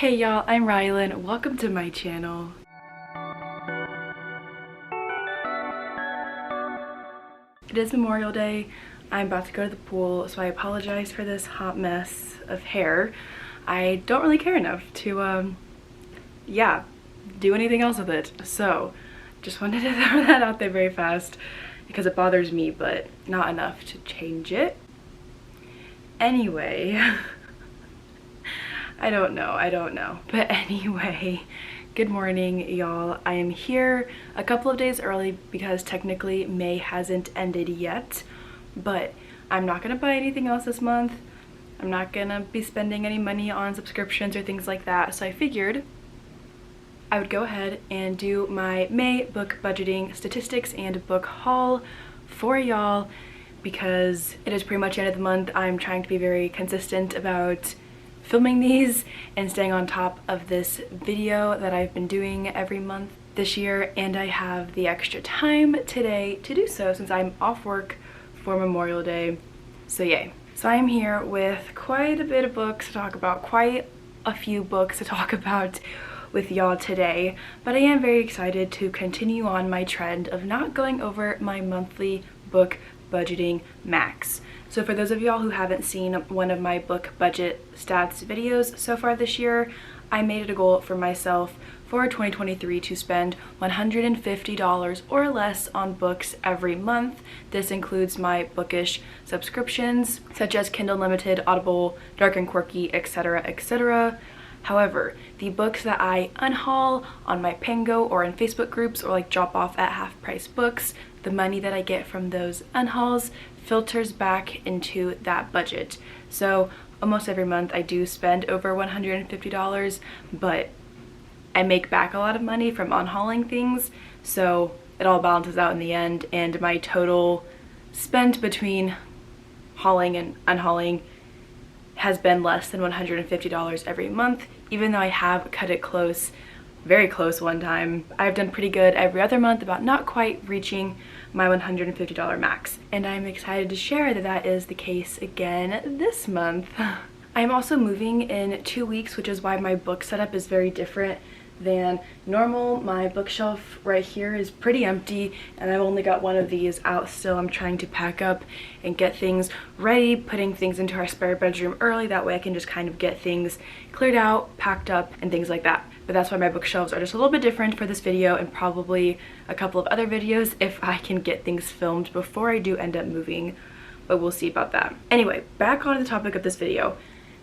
Hey y'all, I'm Rylan. Welcome to my channel. It is Memorial Day. I'm about to go to the pool, so I apologize for this hot mess of hair. I don't really care enough to, do anything else with it. So, just wanted to throw that out there very fast because it bothers me, but not enough to change it. Anyway, I don't know. But anyway, good morning, y'all. I am here a couple of days early because technically May hasn't ended yet, but I'm not gonna buy anything else this month. I'm not gonna be spending any money on subscriptions or things like that, so I figured I would go ahead and do my May book budgeting statistics and book haul for y'all because it is pretty much the end of the month. I'm trying to be very consistent about filming these and staying on top of this video that I've been doing every month this year, and I have the extra time today to do so since I'm off work for Memorial Day, so yay. So I'm here with quite a bit of books to talk about, quite a few books to talk about with y'all today, but I am very excited to continue on my trend of not going over my monthly book budgeting max. So for those of y'all who haven't seen one of my book budget stats videos so far this year, I made it a goal for myself for 2023 to spend $150 or less on books every month. This includes my Bookish subscriptions such as Kindle Unlimited, Audible, Dark and Quirky, etc., etc. However, the books that I unhaul on my Pango or in Facebook groups or like drop off at half price books, the money that I get from those unhauls filters back into that budget. So almost every month I do spend over $150, but I make back a lot of money from unhauling things, so it all balances out in the end, and my total spent between hauling and unhauling has been less than $150 every month, even though I have cut it close, very close one time. I've done pretty good every other month about not quite reaching my $150 max, and I'm excited to share that that is the case again this month. I'm also moving in 2 weeks, which is why my book setup is very different than normal. My bookshelf right here is pretty empty and I've only got one of these out still. I'm trying to pack up and get things ready, putting things into our spare bedroom early, that way I can just kind of get things cleared out, packed up, and things like that. But that's why my bookshelves are just a little bit different for this video and probably a couple of other videos if I can get things filmed before I do end up moving, but we'll see about that. Anyway, back on the topic of this video.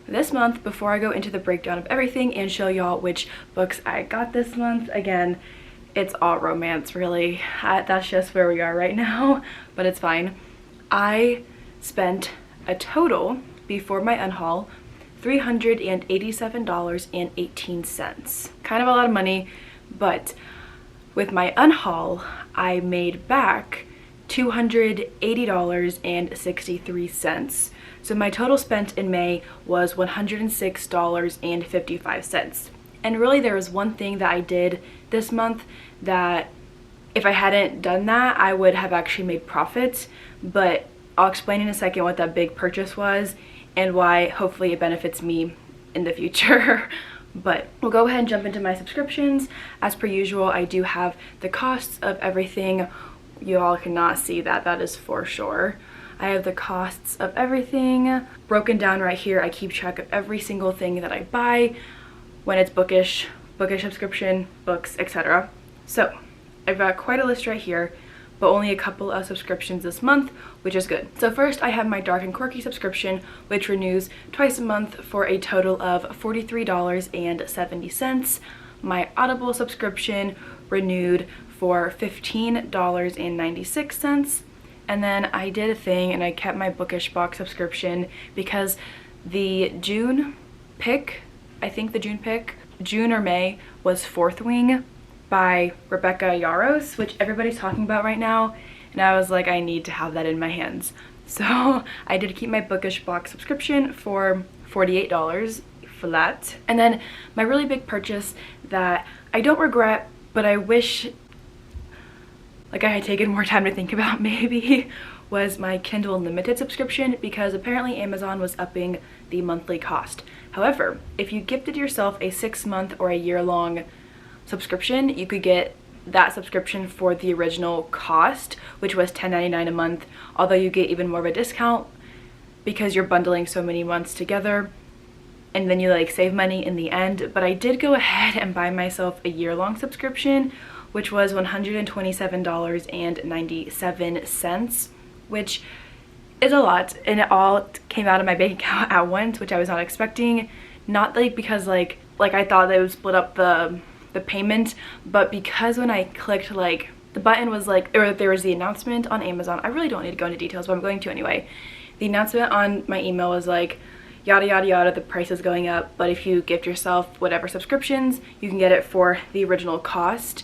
This month, before I go into the breakdown of everything and show y'all which books I got this month, again, it's all romance really. That's just where we are right now, but it's fine. I spent a total, before my unhaul, $387.18. Kind of a lot of money, but with my unhaul, I made back $280.63. So my total spent in May was $106.55. And really there was one thing that I did this month that if I hadn't done that, I would have actually made profit, but I'll explain in a second what that big purchase was and why hopefully it benefits me in the future. But we'll go ahead and jump into my subscriptions. As per usual, I do have the costs of everything. You all cannot see that, that is for sure. I have the costs of everything broken down right here. I keep track of every single thing that I buy when it's Bookish subscription, books, etc. So I've got quite a list right here, but only a couple of subscriptions this month, which is good. So first I have my Dark and Quirky subscription, which renews twice a month for a total of $43.70. My Audible subscription renewed for $15.96. And then I did a thing and I kept my Bookish box subscription because the June pick, I think the June pick, June or May, was Fourth Wing by Rebecca Yarros, which everybody's talking about right now. And I was like, I need to have that in my hands. So I did keep my Bookish box subscription for $48 flat. And then my really big purchase that I don't regret, but I wish like I had taken more time to think about maybe, was my Kindle Unlimited subscription, because apparently Amazon was upping the monthly cost. However, if you gifted yourself a 6-month or a year-long subscription, you could get that subscription for the original cost, which was $10.99 a month, although you get even more of a discount because you're bundling so many months together, and then you like save money in the end. But I did go ahead and buy myself a year-long subscription, which was $127.97, which is a lot, and it all came out of my bank account at once, which I was not expecting. Not like because like I thought they would split up the payment, but because when I clicked, like, the button was like, or there was the announcement on Amazon. I really don't need to go into details, but I'm going to anyway. The announcement on my email was like, yada yada yada, the price is going up, but if you gift yourself whatever subscriptions, you can get it for the original cost.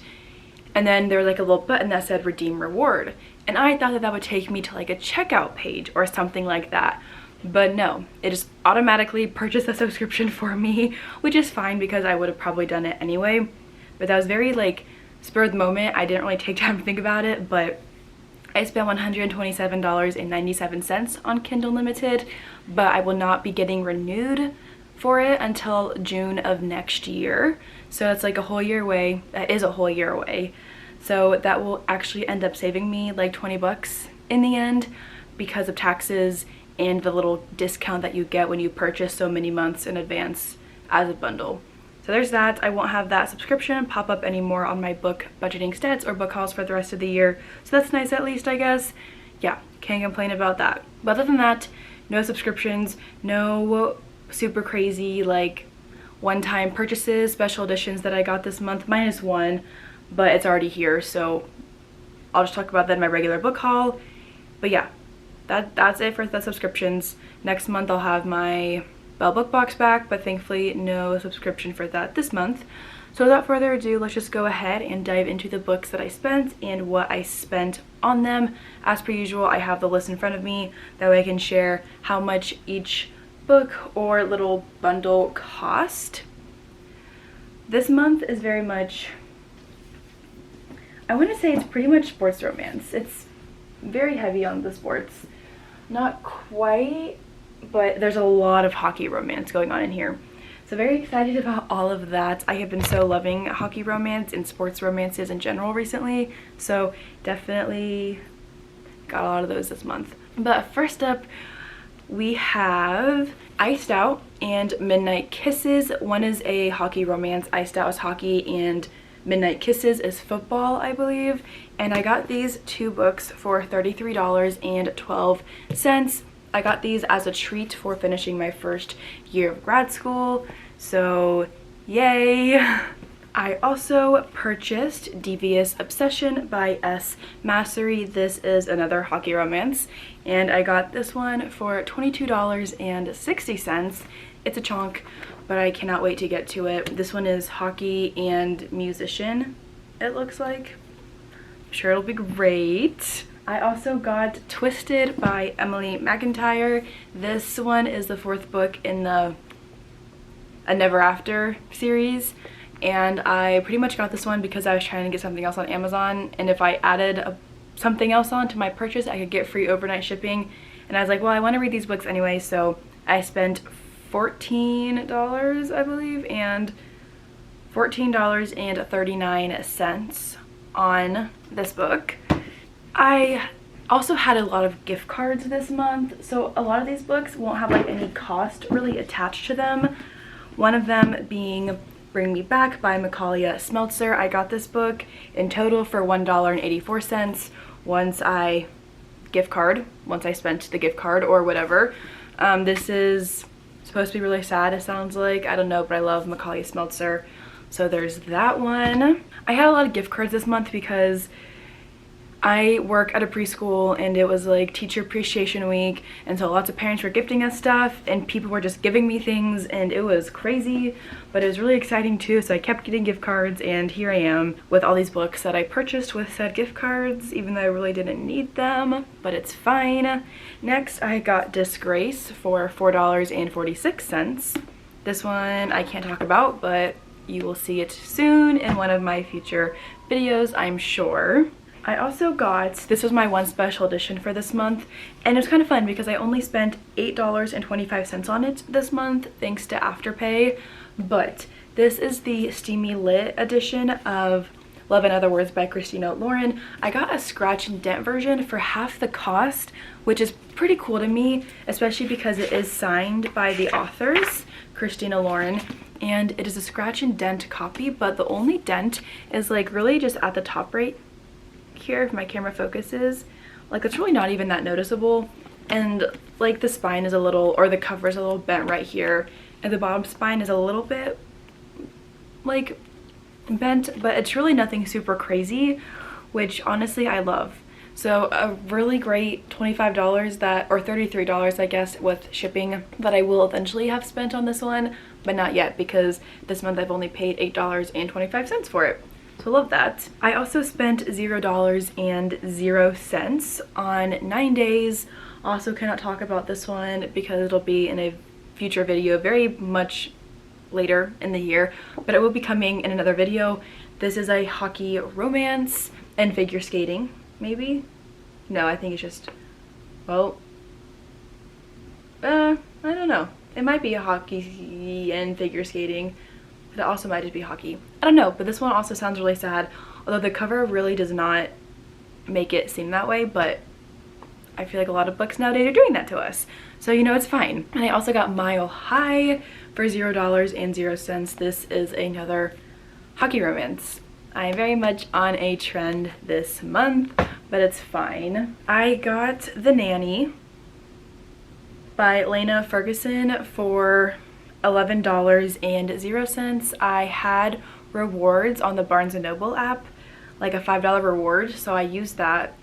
And then there was like a little button that said redeem reward, and I thought that that would take me to like a checkout page or something like that. But no, it just automatically purchased the subscription for me, which is fine because I would have probably done it anyway. But that was very like spur of the moment. I didn't really take time to think about it, but I spent $127.97 on Kindle Unlimited, but I will not be getting renewed for it until June of next year. So that's like a whole year away. That is a whole year away. So that will actually end up saving me like 20 bucks in the end because of taxes and the little discount that you get when you purchase so many months in advance as a bundle. So there's that. I won't have that subscription pop up anymore on my book budgeting stats or book hauls for the rest of the year. So that's nice at least, I guess. Yeah, can't complain about that. But other than that, no subscriptions, no super crazy like one-time purchases, special editions that I got this month, minus one, but it's already here, so I'll just talk about that in my regular book haul. But yeah, that's it for the subscriptions. Next month I'll have my Belle Book Box back, but thankfully no subscription for that this month. So without further ado, let's just go ahead and dive into the books that I spent and what I spent on them. As per usual, I have the list in front of me, that way I can share how much each book or little bundle cost. This month is very much, I want to say it's pretty much sports romance. It's very heavy on the sports. Not quite, but there's a lot of hockey romance going on in here. So very excited about all of that. I have been so loving hockey romance and sports romances in general recently, so definitely got a lot of those this month. But first up, we have Iced Out and Midnight Kisses. One is a hockey romance. Iced Out is hockey and Midnight Kisses is football, I believe. And I got these two books for $33.12. I got these as a treat for finishing my first year of grad school, so yay! I also purchased Devious Obsession by S. Massery. This is another hockey romance, and I got this one for $22.60. It's a chunk, but I cannot wait to get to it. This one is hockey and musician, it looks like. I'm sure it'll be great. I also got Twisted by Emily McIntyre. This one is the 4th book in the A Never After series, and I pretty much got this one because I was trying to get something else on Amazon, and if I added something else on to my purchase, I could get free overnight shipping. And I was like, well, I want to read these books anyway, so I spent $14, I believe, and $14.39 on this book. I also had a lot of gift cards this month, so a lot of these books won't have like any cost really attached to them. One of them being Bring Me Back by Macaulay Smeltzer. I got this book in total for $1.84 once I spent the gift card or whatever. This is supposed to be really sad, it sounds like. I don't know, but I love Macaulay Smeltzer, so there's that one. I had a lot of gift cards this month because I work at a preschool and it was like Teacher Appreciation Week, and so lots of parents were gifting us stuff and people were just giving me things, and it was crazy, but it was really exciting too. So I kept getting gift cards, and here I am with all these books that I purchased with said gift cards, even though I really didn't need them, but it's fine. Next, I got Disgrace for $4.46. This one I can't talk about, but you will see it soon in one of my future videos, I'm sure. I also got, this was my one special edition for this month, and it was kind of fun because I only spent $8.25 on it this month thanks to Afterpay, but this is the Steamy Lit edition of Love in Other Words by Christina Lauren. I got a scratch and dent version for half the cost, which is pretty cool to me, especially because it is signed by the authors, Christina Lauren, and it is a scratch and dent copy, but the only dent is like really just at the top right here, if my camera focuses. Like, it's really not even that noticeable, and like the spine is a little, or the cover is a little bent right here, and the bottom spine is a little bit like bent, but it's really nothing super crazy, which honestly I love. So a really great $25 that, or $33 I guess with shipping, that I will eventually have spent on this one, but not yet because this month I've only paid $8.25 for it. So love that. I also spent $0.00 on 9 days. Also cannot talk about this one because it'll be in a future video very much later in the year, but it will be coming in another video. This is a hockey romance and figure skating, maybe? No, I think it's just, well, I don't know. It might be a hockey and figure skating, but it also might just be hockey. I don't know, but this one also sounds really sad, although the cover really does not make it seem that way, but I feel like a lot of books nowadays are doing that to us. So, you know, it's fine. And I also got Mile High for $0.00. This is another hockey romance. I am very much on a trend this month, but it's fine. I got The Nanny by Lena Ferguson for $11.00. I had rewards on the Barnes & Noble app, like a $5 reward, so I used that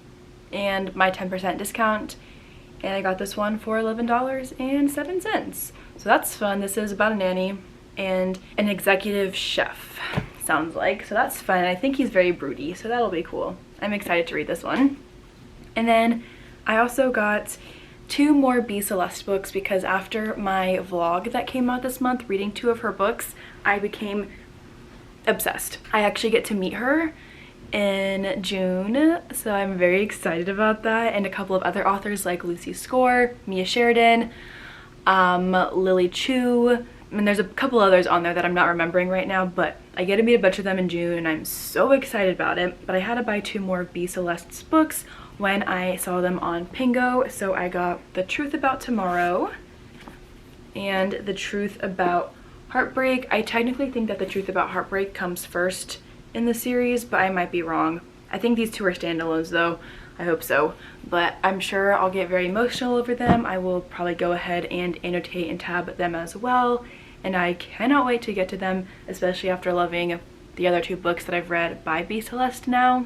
and my 10% discount, and I got this one for $11.07. So that's fun. This is about a nanny and an executive chef, sounds like, so that's fun. I think he's very broody, so that'll be cool. I'm excited to read this one. And then I also got 2 more B. Celeste books because after my vlog that came out this month reading 2 of her books, I became obsessed. I actually get to meet her in June, so I'm very excited about that, and a couple of other authors like Lucy Score, Mia Sheridan, Lily Chu, and there's a couple others on there that I'm not remembering right now, but I get to meet a bunch of them in June and I'm so excited about it. But I had to buy 2 more B. Celeste's books when I saw them on Pingo, so I got The Truth About Tomorrow and The Truth About Heartbreak. I technically think that The Truth About Heartbreak comes first in the series, but I might be wrong. I think these 2 are standalones though. I hope so, but I'm sure I'll get very emotional over them. I will probably go ahead and annotate and tab them as well, and I cannot wait to get to them, especially after loving the other 2 books that I've read by B. Celeste now.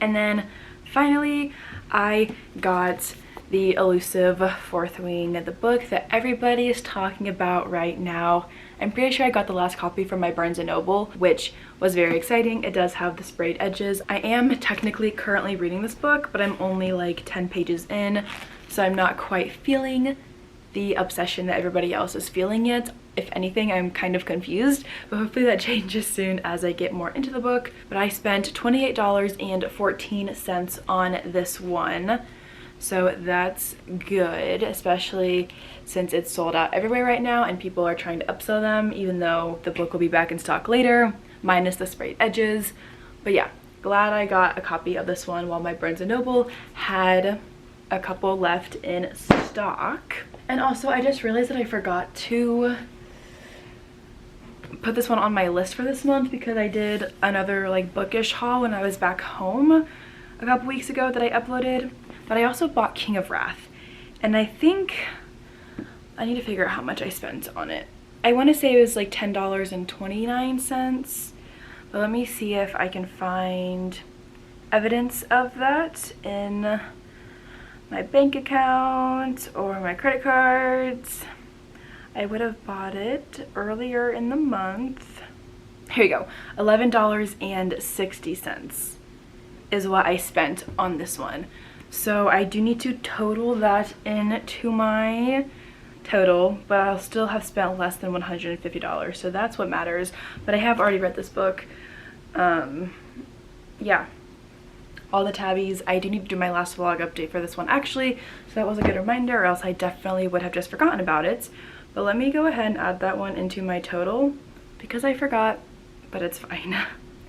And then finally I got The Elusive Fourth Wing, the book that everybody is talking about right now. I'm pretty sure I got the last copy from my Barnes & Noble, which was very exciting. It does have the sprayed edges. I am technically currently reading this book, but I'm only like 10 pages in, so I'm not quite feeling the obsession that everybody else is feeling yet. If anything, I'm kind of confused, but hopefully that changes soon as I get more into the book. But I spent $28.14 on this one. So that's good, especially since it's sold out everywhere right now and people are trying to upsell them, even though the book will be back in stock later, minus the sprayed edges. But yeah, glad I got a copy of this one while my Barnes & Noble had a couple left in stock. And also I just realized that I forgot to put this one on my list for this month because I did another like Bookish haul when I was back home a couple weeks ago that I uploaded. But I also bought King of Wrath, and I think I need to figure out how much I spent on it. I want to say it was like $10.29, but let me see if I can find evidence of that in my bank account or my credit cards. I would have bought it earlier in the month. Here you go, $11.60 is what I spent on this one. So I do need to total that into my total, but I'll still have spent less than $150, so that's what matters. But I have already read this book. Yeah, all the tabbies. I do need to do my last vlog update for this one actually, so that was a good reminder, or else I definitely would have just forgotten about it. But let me go ahead and add that one into my total because I forgot, but it's fine.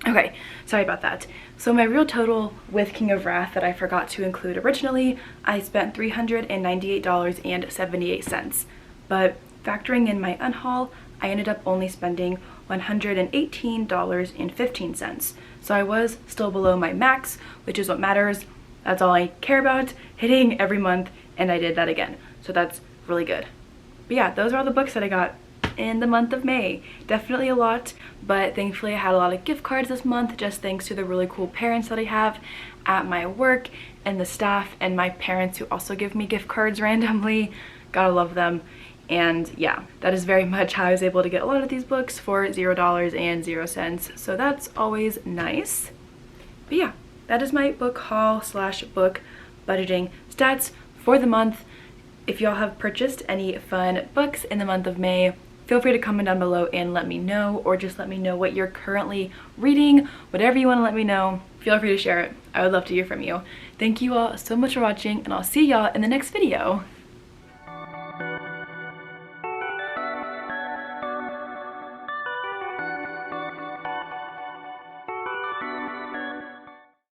Okay, sorry about that. So my real total with King of Wrath that I forgot to include originally, I spent $398.78. But factoring in my unhaul, I ended up only spending $118.15. So I was still below my max, which is what matters. That's all I care about, hitting every month, and I did that again. So that's really good. But yeah, those are all the books that I got in the month of May. Definitely a lot, but thankfully I had a lot of gift cards this month, just thanks to the really cool parents that I have at my work and the staff and my parents who also give me gift cards randomly. Gotta love them. And yeah, that is very much how I was able to get a lot of these books for $0.00. So that's always nice. But yeah, that is my book haul slash book budgeting stats for the month. If y'all have purchased any fun books in the month of May, feel free to comment down below and let me know, or just let me know what you're currently reading. Whatever you want to let me know, feel free to share it. I would love to hear from you. Thank you all so much for watching, and I'll see y'all in the next video.